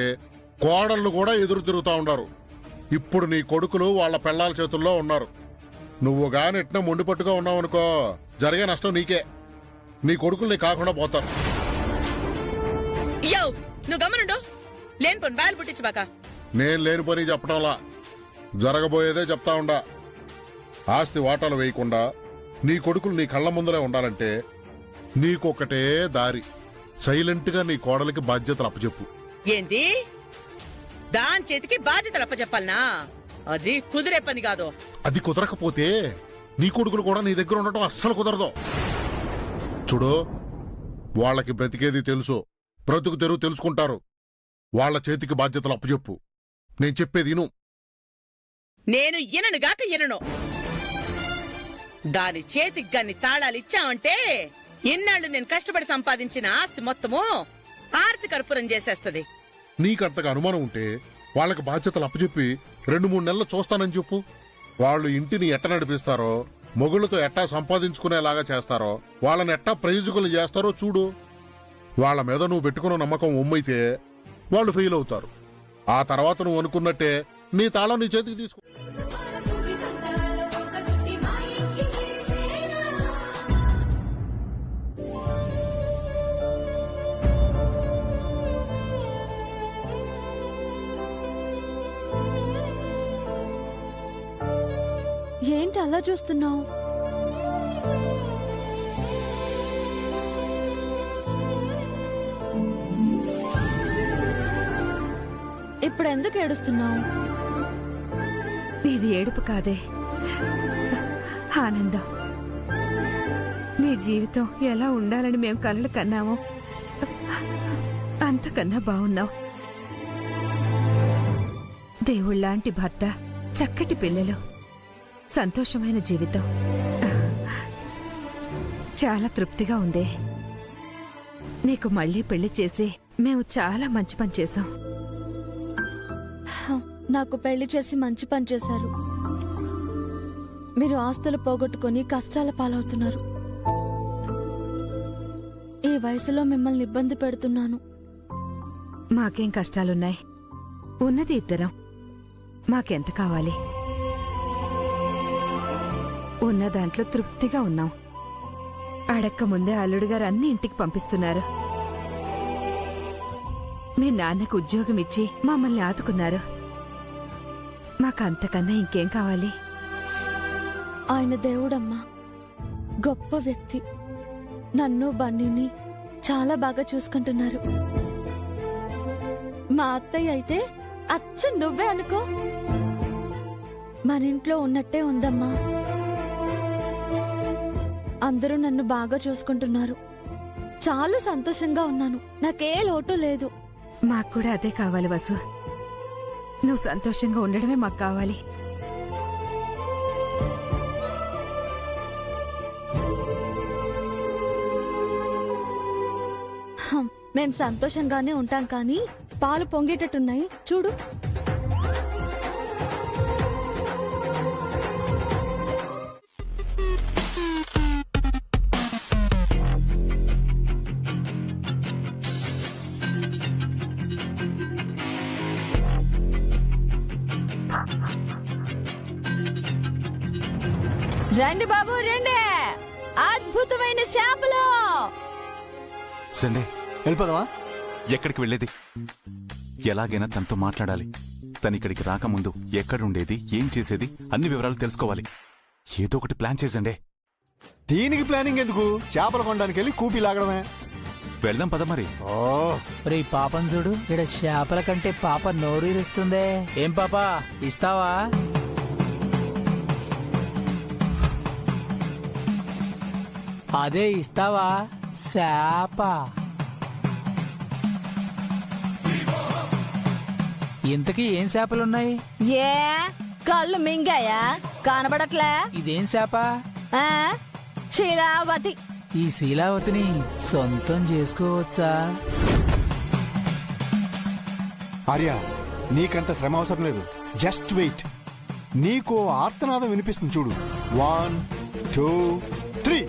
కోడళ్ళు కూడా ఎదురు తిరుగుతా ఉన్నారు. ఇప్పుడు నీ కొడుకులు వాళ్ళ పెళ్లాల చేతుల్లో ఉన్నారు. నువ్వు గాని ఎట్లా మొండిపట్టుగా ఉన్నావనుకో, జరిగే నష్టం నీకే. నీ కొడుకుల్ని కాకుండా పోతారు. నువ్వు గమనుండు, లేని పని బాయలు పుట్టించుబాక. నేను లేని పని చెప్పటంలా, జరగబోయేదే చెప్తా ఉండా. ఆస్తి వాటాలు వేయకుండా నీ కొడుకులు నీ కళ్ళ ముందరే ఉండాలంటే నీకొకటే దారి, సైలెంట్ గా నీ కోడలికి బాధ్యతలు అప్పచెప్పు. ఏంది? దాని చేతికి బాధ్యతలు అప్పచెప్పాలనా? అది కుదిరే పని కాదు. అది కుదరకపోతే నీ కొడుకులు కూడా నీ దగ్గర ఉండటం అస్సలు కుదరదు. చూడు, వాళ్ళకి బ్రతికేది తెలుసు, బ్రతుకు తెరువు తెలుసుకుంటారు. వాళ్ళ చేతికి బాధ్యతలు అప్పచెప్పు. నేను చెప్పేది విను. నేను ఇననుగాక ఇనను. దాని చేతికి గాని తాళాలు ఇచ్చావంటే ఇన్నాళ్ళు నేను కష్టపడి సంపాదించిన ఆస్తి మొత్తము ఆర్తి కర్పూరం చేసేస్తది. నీకంతగా అనుమానం ఉంటే వాళ్ళకి బాధ్యతలు అప్పచెప్పి 2-3 నెలలు చూస్తానని చెప్పు. వాళ్ళు ఇంటిని ఎట్ట నడిపిస్తారో, మొగుళ్లతో ఎట్టా సంపాదించుకునేలాగా చేస్తారో, వాళ్ళని ఎట్టా ప్రయోజకులు చేస్తారో చూడు. వాళ్ళ మీద నువ్వు పెట్టుకున్న నమ్మకం ఒమ్మైతే వాళ్ళు ఫెయిల్ అవుతారు. ఆ తర్వాత నువ్వు అనుకున్నట్టే నీ తాళం నీ చేతికి తీసుకో. ఏంటి అలా చూస్తున్నావు? ఇప్పుడు ఎందుకు ఏడుస్తున్నావు? ఇది ఏడుపు కాదే, ఆనందం. నీ జీవితం ఎలా ఉండాలని మేము కలలు కన్నామో అంతకన్నా బాగున్నావు. దేవుళ్లాంటి భర్త, చక్కటి పిల్లలు, సంతోషమైన జీవితం. చాలా తృప్తిగా ఉంది. నీకు మళ్ళీ పెళ్లి చేసి మేము చాలా మంచి పని చేశాం. నాకు పెళ్లి చేసి మంచి పని చేశారు. మీరు ఆస్తులు పోగొట్టుకుని కష్టాల పాలవుతున్నారు. ఈ వయసులో మిమ్మల్ని ఇబ్బంది పెడుతున్నాను. మాకేం కష్టాలున్నాయి? ఉన్నది ఇద్దరం. మాకెంత కావాలి? ఉన్న దాంట్లో తృప్తిగా ఉన్నాం. అడక్క ముందే అల్లుడు గారు అన్ని ఇంటికి పంపిస్తున్నారు. మీ నాన్నకు ఉద్యోగం ఇచ్చి మమ్మల్ని ఆదుకున్నారు. మాకంతకన్నా ఇంకేం కావాలి? ఆయన దేవుడమ్మా, గొప్ప వ్యక్తి. నన్ను బన్నీని చాలా బాగా చూసుకుంటున్నారు. మా అత్తయ్య అయితే అచ్చ నువ్వే అనుకో. మన ఇంట్లో ఉన్నట్టే ఉందమ్మా. అందరూ నన్ను బాగా చూసుకుంటున్నారు. చాలా సంతోషంగా ఉన్నాను. నాకే లోటు లేదు. మాకు కూడా అదే కావాలి వసు. నువ్వు సంతోషంగా ఉండడమే మాకు కావాలి. మేం సంతోషంగానే ఉంటాం, కానీ పాలు పొంగేటట్టున్నాయి చూడు. రండి బాబు రండి, అద్భుతమైన చేపలు. సండే వెళ్ళిపోదావా? ఎక్కడికి వెళ్ళేది? ఎలాగైనా తనతో మాట్లాడాలి. తను ఇక్కడికి రాకముందు ఎక్కడుండేది, ఏం చేసేది, అన్ని వివరాలు తెలుసుకోవాలి. ఏదో ఒకటి ప్లాన్ చేసండి. దీనికి ప్లానింగ్ ఎందుకు? చేపలు కొనడానికి వెళ్ళి కూపి లాగడమే. వెళ్దాం పద మరి. రే పాపం చూడు, ఇక్కడ చేపల కంటే పాప నోరు ఇరుస్తుందే. ఏం పాప ఇస్తావా? అదే ఇస్తావా చేప? ఇంతకీ ఏం చేపలున్నాయి? ఏ కళ్ళు మింగాయా? కనబడట్లే. ఇదేం చేప? శీలావతి. ఈ శీలావతిని సొంతం చేసుకోవచ్చా? ఆర్య, నీకంత శ్రమ అవసరం లేదు. Just wait. నీకు ఆర్తనాదం వినిపిస్తుంది చూడు. 1 2 3.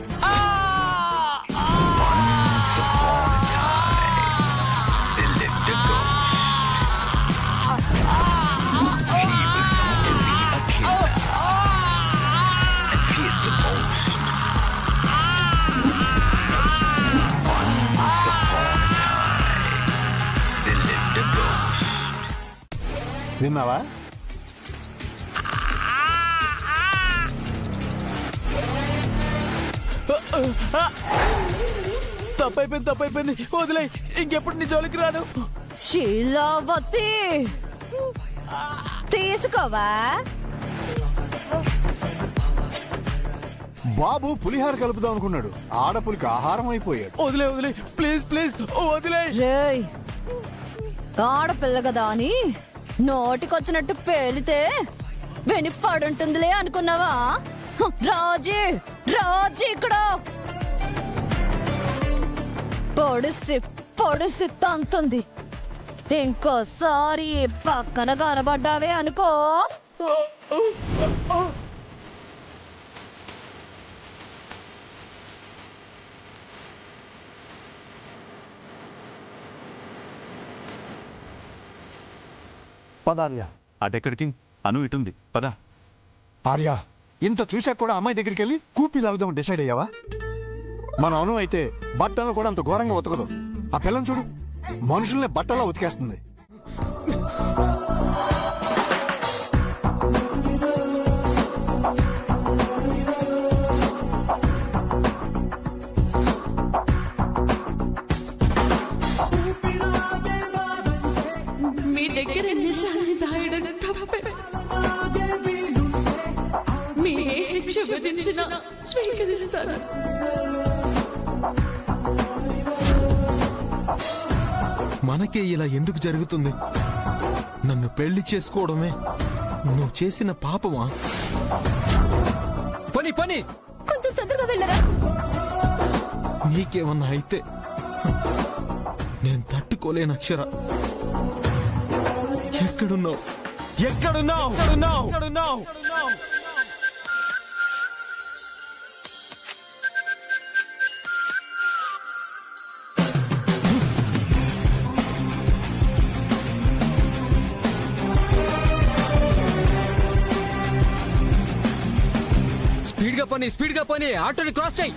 విన్నావా? తప్పైపోయింది. వదిలే, ఇంకెప్పుడు నీ జోలికి రాను. శీలావతి తీసుకోవా? బాబు పులిహార కలుపుదాం అనుకున్నాడు. ఆడపులికి ఆహారం అయిపోయాడు. వదిలే ప్లీజ్ వదిలే. రేయ్, ఆడపిల్ల కదా అని నోటికొచ్చినట్టు పేలితే వెనిపాడుంటుందిలే అనుకున్నావా? రాజీ ఇక్కడ పొడిసి తంతుంది. ఇంకోసారి పక్కన కనబడ్డావే అనుకో. పదార్య, అటెక్కడికి? అను ఇటుంది, పద. ఆర్య, ఇంత చూసాక కూడా అమ్మాయి దగ్గరికి వెళ్ళి కూపీ లాగుదాం డిసైడ్ అయ్యావా? మన అను అయితే బట్టలు కూడా అంత ఘోరంగా ఉతకదు. ఆ పిల్లని చూడు, మనుషుల్ని బట్టలా ఉతికేస్తుంది. మీ దగ్గర ఎన్నిసార్లు దాయడం తప్పే. మీ ఏ శిక్ష విధించినా స్వీకరిస్తాను. మనకే ఇలా ఎందుకు జరుగుతుంది? నన్ను పెళ్లి చేసుకోవడమే నువ్వు చేసిన పాపమా? పని కొంచెం తొందరగా వెళ్ళరా. నీకేమన్నా అయితే నేను తట్టుకోలేను అక్షర. ఎక్కడున్నావు? స్పీడ్గా పని ఆటోని క్రాస్ చేయి.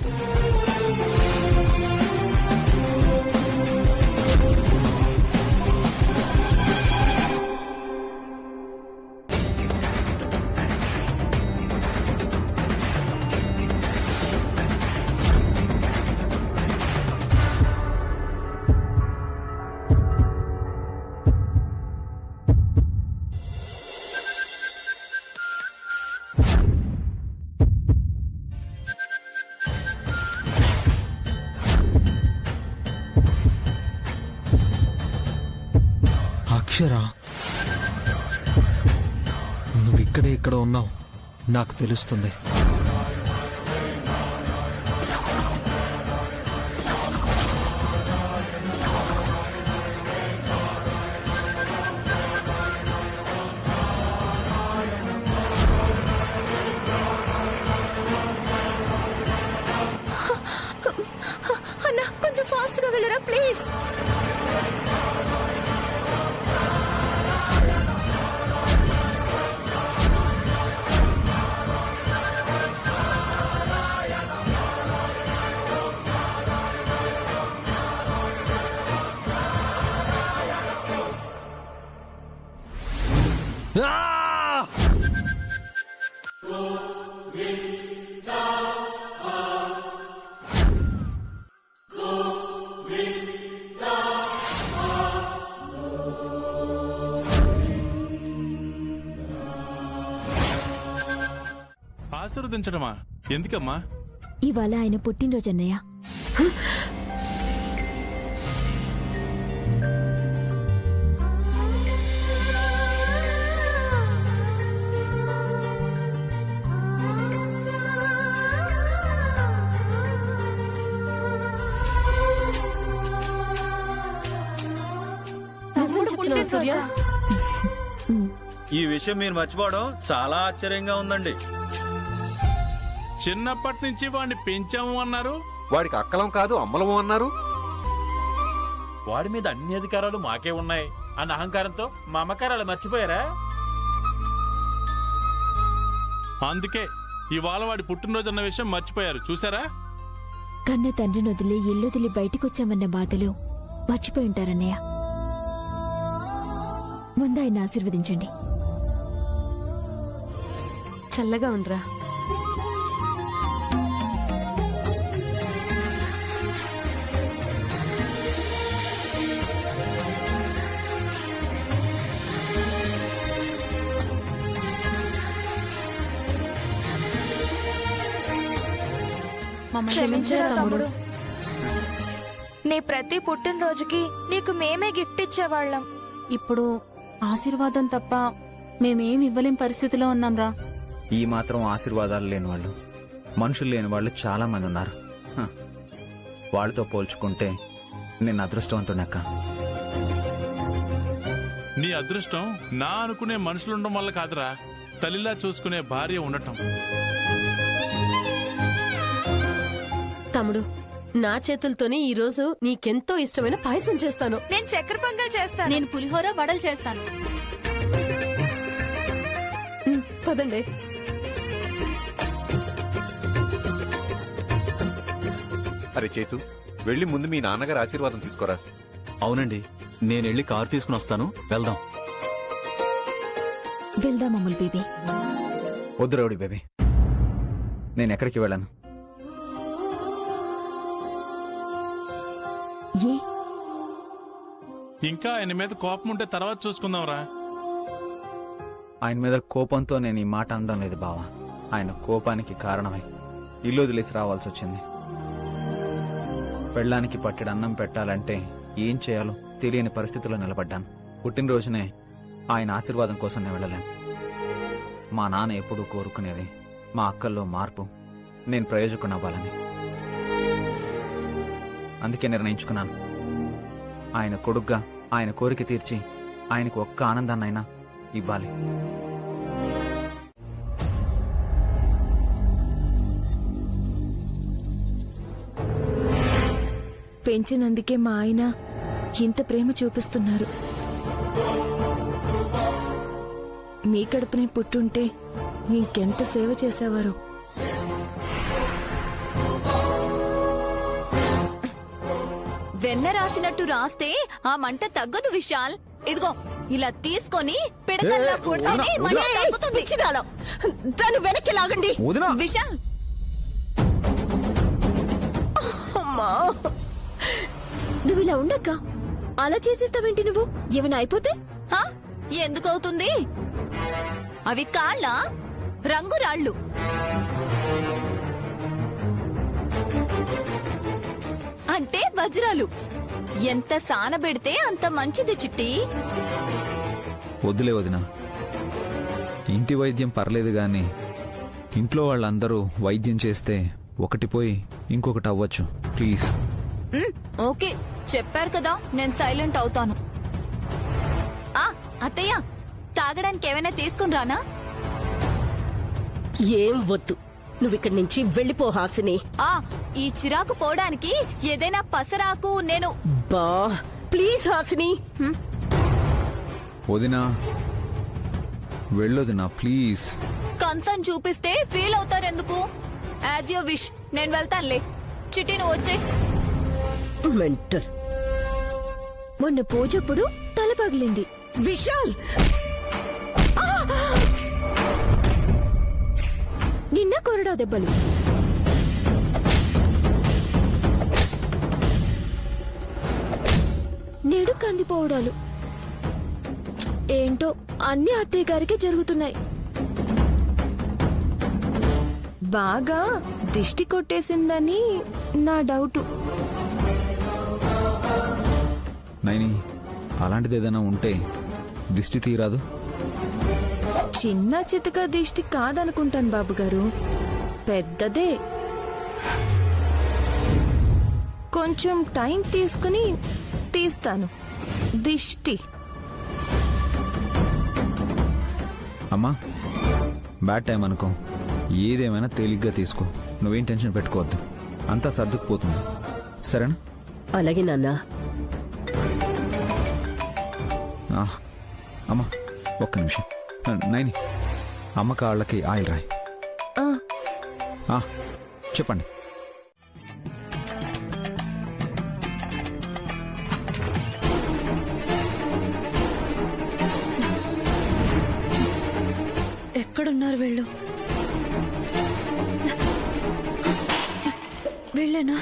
అక్షరా, నువ్వు ఇక్కడ ఉన్నావు నాకు తెలుస్తుంది. అన్నా, కొంచెం ఫాస్ట్ గా వెళ్ళరా ప్లీజ్. Go, ఆశీర్వదించడమా? ఎందుకమ్మా? ఇవాళ ఆయన పుట్టినరోజు అన్నయ్య. ఈ విషయం మీరు మర్చిపోవడం చాలా ఆశ్చర్యంగా ఉందండి. చిన్నప్పటి నుంచి వాడిని పెంచాము అన్నారు. వాడికి అక్కలం కాదు అమ్మలము అన్నారు. వాడి మీద అన్ని అధికారాలు మాకే ఉన్నాయి అన్న అహంకారంతో మా అమ్మకారాలు మర్చిపోయారా? అందుకే ఇవాళ వాడి పుట్టినరోజు అన్న విషయం మర్చిపోయారు. చూసారా? కన్న తండ్రిని వదిలి ఇల్లొదిలి బయటకొచ్చామన్న బాధలు మర్చిపోయి ఉంటారన్నయ్య. ముందు ఆయన ఆశీర్వదించండి. చల్లగా ఉండరా. క్షమించరా తమ్ముడు. నీ ప్రతి పుట్టినరోజుకి నీకు మేమే గిఫ్ట్ ఇచ్చేవాళ్ళం. ఇప్పుడు ఆశీర్వాదం తప్ప మేమేం ఇవ్వలేం పరిస్థితిలో ఉన్నాంరా. ఈ మాత్రం ఆశీర్వాదాలు లేని వాళ్ళు, మనుషులు లేని వాళ్ళు చాలా మంది ఉన్నారు. వాళ్ళతో పోల్చుకుంటే నేను అదృష్టవంతుడక్క. నీ అదృష్టం నా అనుకునే మనుషులుండడం వల్ల కాదురా, తల్లిలా చూసుకునే భార్య ఉండటం. తమ్ముడు, నా చేతులతోనే ఈ రోజు నీకెంతో ఇష్టమైన పాయసం చేస్తాను. నేను చక్కెర పొంగల్ చేస్తాను. నేను పులిహోర వడలు చేస్తాను. పదండి. అరే చేతు, వెళ్ళి ముందు మీ నాన్నగారు ఆశీర్వాదం తీసుకోరా. అవునండి, నేను వెళ్ళి కారు తీసుకుని వస్తాను. వెళ్దాం. వెళ్దాం అమ్ముల్ బేబీ. వద్దు రౌడీ బేబీ, నేను ఎక్కడికి వెళ్ళాను. ఇంకా ఆయన మీద కోపం ఉంటే తర్వాత చూసుకుందాంరా. ఆయన మీద కోపంతో నేను ఈ మాట అనడం లేదు బావా. ఆయన కోపానికి కారణమై ఇల్లు వదిలేసి రావాల్సి వచ్చింది. పెళ్ళానికి పట్టెడు అన్నం పెట్టాలంటే ఏం చేయాలో తెలియని పరిస్థితిలో నిలబడ్డాను. పుట్టినరోజునే ఆయన ఆశీర్వాదం కోసం నేను వెళ్ళలేను. మా నాన్న ఎప్పుడూ కోరుకునేది మా అక్కల్లో మార్పు, నేను ప్రయోజకుని అవ్వాలని. అందుకే నిర్ణయించుకున్నాను, ఆయన కొడుగ్గా ఆయన కోరిక తీర్చి ఆయనకు ఒక్క ఆనందాన్నైనా ఇవ్వాలి. పెంచినందుకే మా ఆయన ఇంత ప్రేమ చూపిస్తున్నారు. మీ కడుపునే పుట్టుంటే ఇంకెంత సేవ చేసేవారు. వెన్న రాసినట్టు రాస్తే ఆ మంట తగ్గదు విశాల్. ఇదిగో ఇలా తీసుకొని పిడకల్లా కొడితేనే మంట తగ్గుతుంది. దాన్ని వెనక్కి లాగండి విశాల్. నువ్వు ఇలా ఉండక్క, అలా చేసేస్తావేంటి? నువ్వు ఏమైనా అయిపోతే ఎందుకవుతుంది? అవి కాళ్ళ రంగురాళ్ళు. అంటే వజ్రాలు. ఎంత సానబెడితే అంత మంచిది చిట్టి. వద్దులే వదినా, ఇంటి వైద్యం పర్లేదు గాని ఇంట్లో వాళ్ళందరూ వైద్యం చేస్తే ఒకటి పోయి ఇంకొకటి అవ్వచ్చు. ప్లీజ్. ఓకే, చెప్పారు కదా, నేను సైలెంట్ అవుతాను. అత్తయ్య, తాగడానికి ఏమైనా తీసుకుని రానా? ఏం వద్దు, నువ్విక్కడి నుంచి వెళ్ళిపో హాసిని. ఈ చిరాకు పోవడానికి ఏదైనా పసరాకు. నేను బా ప్లీజ్ హాసిని. వదినా వెళ్ళొదినా ప్లీజ్. కన్సర్న్ చూపిస్తే ఫీల్ అవుతారెందుకు? As you wish. నేను వెళ్తానులే. చిట్టి నువ్వు వచ్చే. మొన్న పూజప్పుడు తల పగిలింది. విశాల్, నిన్న కొరడా దెబ్బలు. నేడు కందిపోవడాలు. ఏంటో అన్ని అత్తయ్య గారికే జరుగుతున్నాయి. బాగా దిష్టి కొట్టేసిందని నా డౌటు. నైని, అలాంటిది ఏదైనా ఉంటే దిష్టి తీరాదు? చిన్న చితక దిష్టి కాదనుకుంటాను బాబు గారు, పెద్దదే. కొంచెం టైం తీసుకుని తీస్తాను దిష్టి. అమ్మా, బ్యాడ్ టైం అనుకో, ఏదేమైనా తేలిగ్గా తీసుకో. నువ్వేం టెన్షన్ పెట్టుకోవద్దు, అంతా సర్దుకుపోతుంది. సరేనా? అలాగే నాన్న. అమ్మా ఒక్క నిమిషం. నైని, అమ్మ కాళ్ళకి ఆయిల్ రాయి. చెప్పండి. ఎక్కడున్నారు వీళ్ళు? వీళ్ళేనా?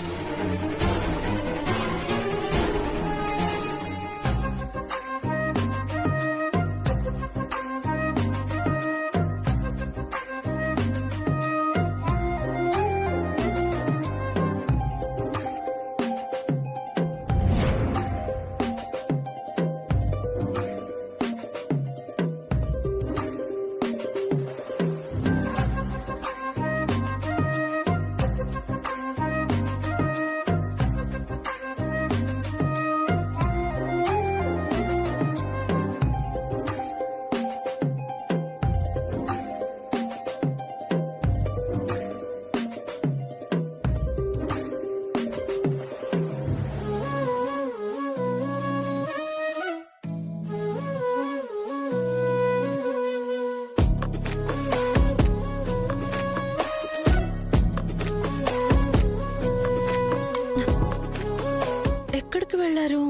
ఎక్కడికి వెళ్ళారు?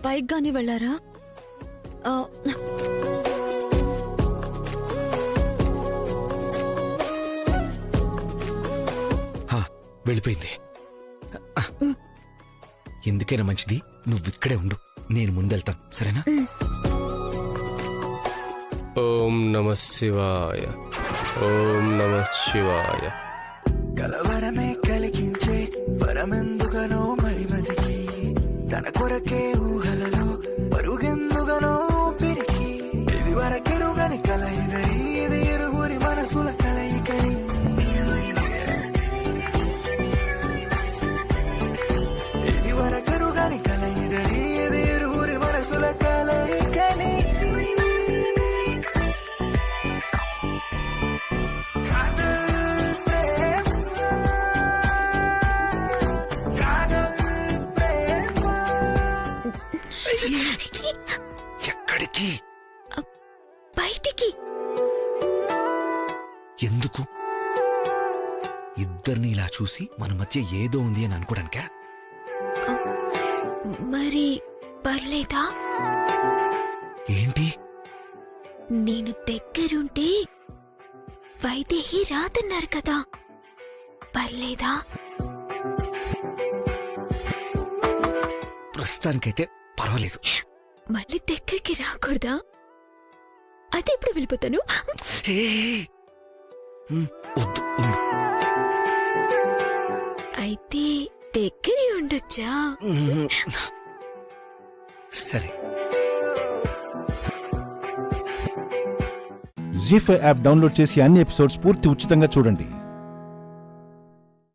పైకి గాని వెళ్ళారా? వెళ్ళిపోయింది. ఎందుకైనా మంచిది నువ్విక్కడే ఉండు, నేను ముందెళ్తాను. సరేనా? ఓం నమ శివాయ, ఓం నమ శివాయ. కలవరమే కలిగించే పరమెందుకనో మరిమతికి, తన కొరకే ఊహలలో పరుగెందుకనో పిరికి. ఇది వరకెరుగని కలయిదరి, ఇది ఇరుగురి మనసుల కలయికని. ఇది వరకెరుగని కలయిదరి, ఇది ఇరుగురి మనసుల కలయికని. ఎక్కడికి? బయటికి. ఎందుకు? ఇద్దరిని ఇలా చూసి మన మధ్య ఏదో ఉంది అని అనుకోడానికా? మరి పర్లేదా? ఏంటి? నేను దగ్గరుంటే వైదేహి రాదన్నారు కదా, పర్లేదా? ప్రస్తుతానికైతే పర్వాలేదు. మళ్ళీ దగ్గరికి రాకూడదా? అదే ఇప్పుడు వెళ్ళిపోతాను. వద్దు, ఉండు. అయితే దగ్గరే ఉండొచ్చా? సరే. జీ5 యాప్ డౌన్లోడ్ చేసి అన్ని ఎపిసోడ్స్ పూర్తి ఉచితంగా చూడండి.